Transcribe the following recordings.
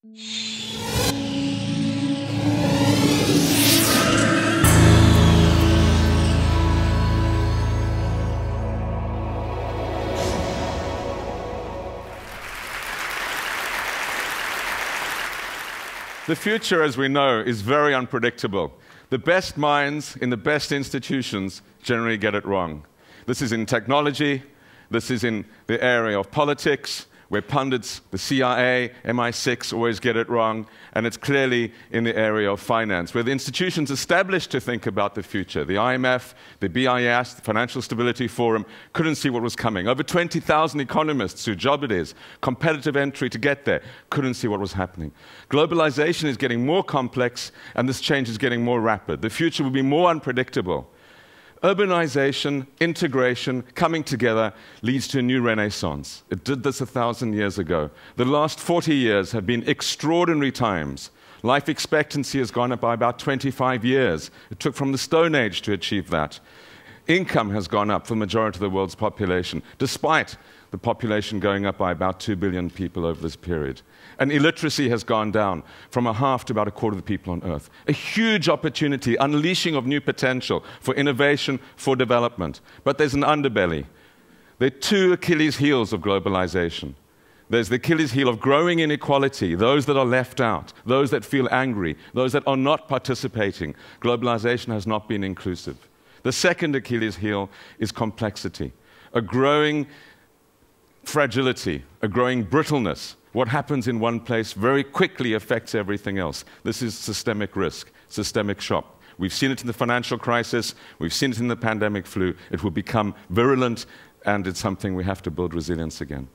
The future, as we know, is very unpredictable. The best minds in the best institutions generally get it wrong. This is in technology, this is in the area of politics, where pundits, the CIA, MI6 always get it wrong, and it's clearly in the area of finance, where the institutions established to think about the future, the IMF, the BIS, the Financial Stability Forum, couldn't see what was coming. Over 20,000 economists whose job it is, competitive entry to get there, couldn't see what was happening. Globalization is getting more complex, and this change is getting more rapid. The future will be more unpredictable. Urbanization, integration, coming together leads to a new renaissance. It did this 1,000 years ago. The last 40 years have been extraordinary times. Life expectancy has gone up by about 25 years. It took from the Stone Age to achieve that. Income has gone up for the majority of the world's population, despite the population going up by about 2 billion people over this period. And illiteracy has gone down from a half to about a quarter of the people on Earth. A huge opportunity, unleashing of new potential for innovation, for development. But there's an underbelly. There are two Achilles heels of globalization. There's the Achilles heel of growing inequality, those that are left out, those that feel angry, those that are not participating. Globalization has not been inclusive. The second Achilles heel is complexity, a growing fragility, a growing brittleness. What happens in one place very quickly affects everything else. This is systemic risk, systemic shock. We've seen it in the financial crisis, we've seen it in the pandemic flu. It will become virulent, and it's something we have to build resilience again.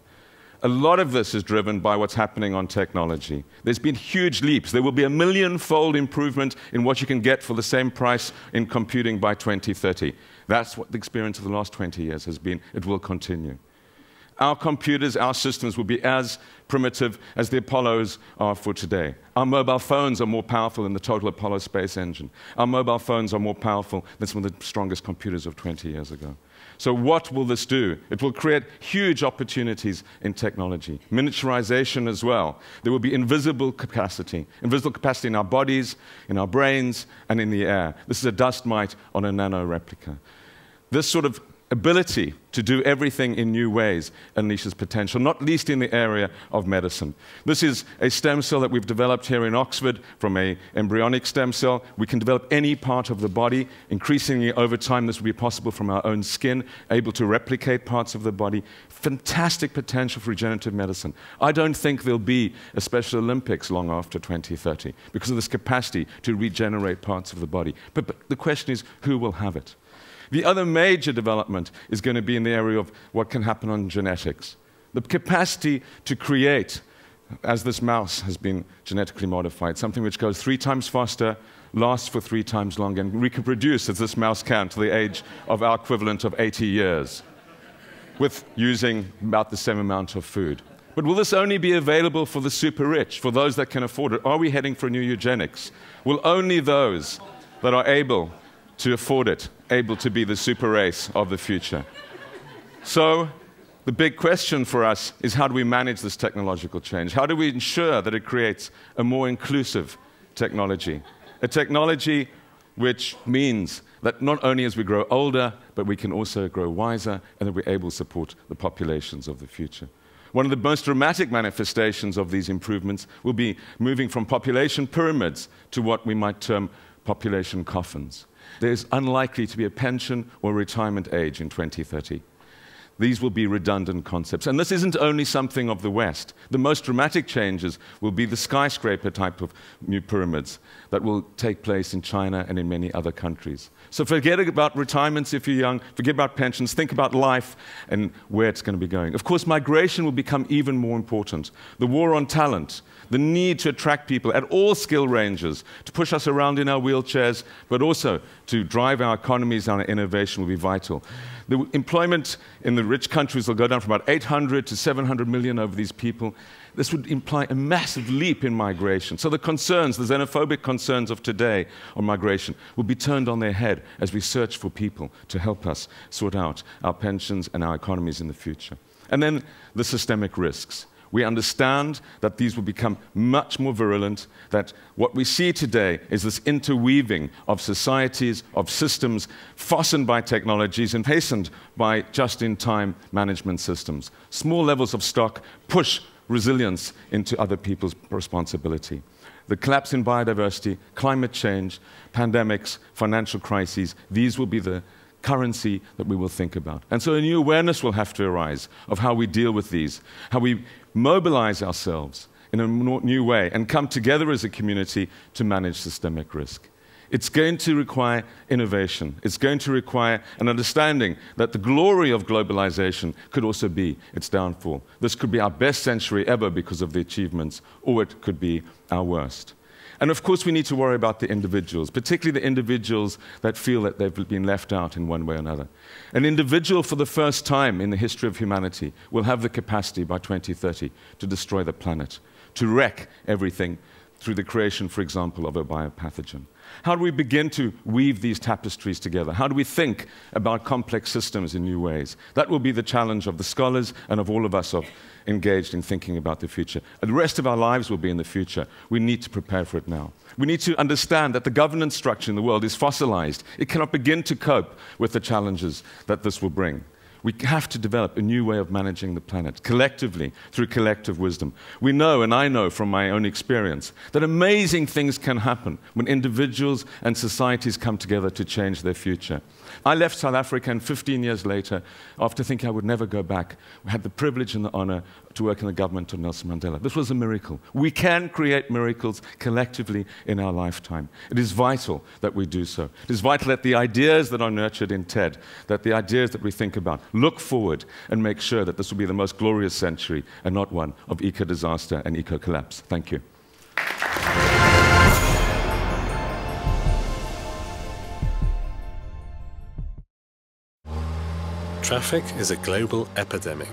A lot of this is driven by what's happening on technology. There's been huge leaps. There will be a million-fold improvement in what you can get for the same price in computing by 2030. That's what the experience of the last 20 years has been. It will continue. Our computers, our systems will be as primitive as the Apollos are for today. Our mobile phones are more powerful than the total Apollo space engine. Our mobile phones are more powerful than some of the strongest computers of 20 years ago. So what will this do? It will create huge opportunities in technology. Miniaturization as well. There will be invisible capacity in our bodies, in our brains, and in the air. This is a dust mite on a nano replica. This sort of ability to do everything in new ways unleashes potential, not least in the area of medicine. This is a stem cell that we've developed here in Oxford from an embryonic stem cell. We can develop any part of the body. Increasingly over time, this will be possible from our own skin, able to replicate parts of the body. Fantastic potential for regenerative medicine. I don't think there'll be a Special Olympics long after 2030 because of this capacity to regenerate parts of the body. But the question is, who will have it? The other major development is going to be in the area of what can happen on genetics. The capacity to create, as this mouse has been genetically modified, something which goes 3 times faster, lasts for 3 times longer, and reproduce as this mouse can to the age of our equivalent of 80 years, with using about the same amount of food. But will this only be available for the super rich, for those that can afford it? Are we heading for new eugenics? Will only those that are able to afford it, able to be the super race of the future? So the big question for us is, how do we manage this technological change? How do we ensure that it creates a more inclusive technology? A technology which means that not only as we grow older, but we can also grow wiser, and that we're able to support the populations of the future. One of the most dramatic manifestations of these improvements will be moving from population pyramids to what we might term population coffins. There's unlikely to be a pension or retirement age in 2030. These will be redundant concepts. And this isn't only something of the West. The most dramatic changes will be the skyscraper type of new pyramids that will take place in China and in many other countries. So forget about retirements if you're young, forget about pensions, think about life and where it's going to be going. Of course, migration will become even more important. The war on talent, the need to attract people at all skill ranges, to push us around in our wheelchairs, but also to drive our economies and our innovation will be vital. The employment in the rich countries will go down from about 800 to 700 million over these people. This would imply a massive leap in migration. So the concerns, the xenophobic concerns of today on migration will be turned on their head as we search for people to help us sort out our pensions and our economies in the future. And then the systemic risks. We understand that these will become much more virulent, that what we see today is this interweaving of societies, of systems, fastened by technologies and hastened by just-in-time management systems. Small levels of stock push resilience into other people's responsibility. The collapse in biodiversity, climate change, pandemics, financial crises, these will be the currency that we will think about. And so a new awareness will have to arise of how we deal with these, how we mobilize ourselves in a new way and come together as a community to manage systemic risk. It's going to require innovation. It's going to require an understanding that the glory of globalization could also be its downfall. This could be our best century ever because of the achievements, or it could be our worst. And of course, we need to worry about the individuals, particularly the individuals that feel that they've been left out in one way or another. An individual, for the first time in the history of humanity, will have the capacity by 2030 to destroy the planet, to wreck everything through the creation, for example, of a biopathogen. How do we begin to weave these tapestries together? How do we think about complex systems in new ways? That will be the challenge of the scholars and of all of us engaged in thinking about the future. And the rest of our lives will be in the future. We need to prepare for it now. We need to understand that the governance structure in the world is fossilized. It cannot begin to cope with the challenges that this will bring. We have to develop a new way of managing the planet, collectively, through collective wisdom. We know, and I know from my own experience, that amazing things can happen when individuals and societies come together to change their future. I left South Africa, and 15 years later, after thinking I would never go back, we had the privilege and the honor to work in the government of Nelson Mandela. This was a miracle. We can create miracles collectively in our lifetime. It is vital that we do so. It is vital that the ideas that are nurtured in TED, that the ideas that we think about, look forward and make sure that this will be the most glorious century and not one of eco-disaster and eco-collapse. Thank you. Traffic is a global epidemic.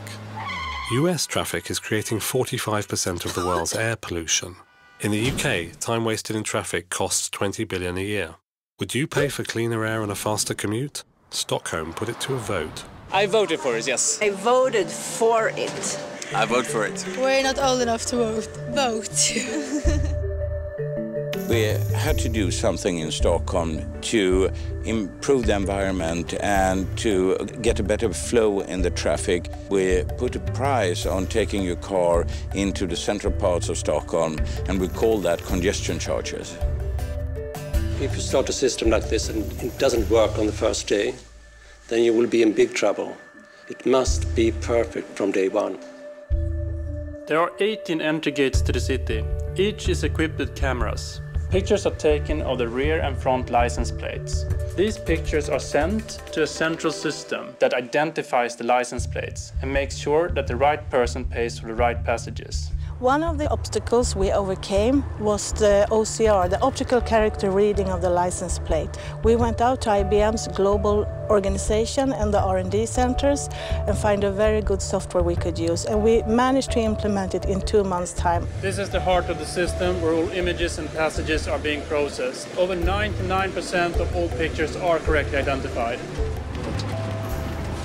US traffic is creating 45% of the world's air pollution. In the UK, time wasted in traffic costs $20 billion a year. Would you pay for cleaner air and a faster commute? Stockholm put it to a vote. I voted for it, yes. I voted for it. I vote for it. We're not old enough to vote. Vote. We had to do something in Stockholm to improve the environment and to get a better flow in the traffic. We put a price on taking your car into the central parts of Stockholm, and we call that congestion charges. If you start a system like this and it doesn't work on the first day, then you will be in big trouble. It must be perfect from day one. There are 18 entry gates to the city. Each is equipped with cameras. Pictures are taken of the rear and front license plates. These pictures are sent to a central system that identifies the license plates and makes sure that the right person pays for the right passages. One of the obstacles we overcame was the OCR, the optical character reading of the license plate. We went out to IBM's global organization and the R&D centers and find a very good software we could use. And we managed to implement it in 2 months' time. This is the heart of the system where all images and passages are being processed. Over 99% of all pictures are correctly identified.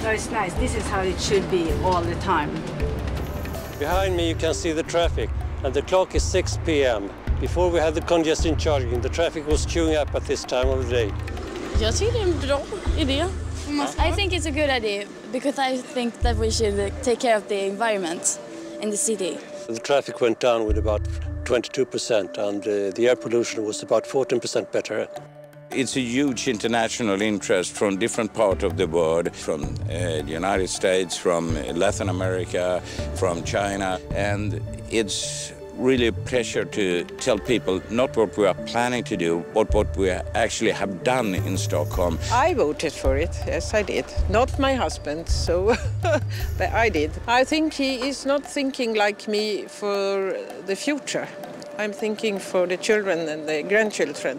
No, it's nice. This is how it should be all the time. Behind me you can see the traffic, and the clock is 6 p.m. Before we had the congestion charging, the traffic was queuing up at this time of the day. Jag tycker det är en bra idé. I think it's a good idea because I think that we should take care of the environment in the city. The traffic went down with about 22% and the air pollution was about 14% better. It's a huge international interest from different parts of the world, from the United States, from Latin America, from China, and it's really a pleasure to tell people not what we are planning to do, but what we actually have done in Stockholm. I voted for it, yes I did. Not my husband, so but I did. I think he is not thinking like me for the future. I'm thinking for the children and the grandchildren.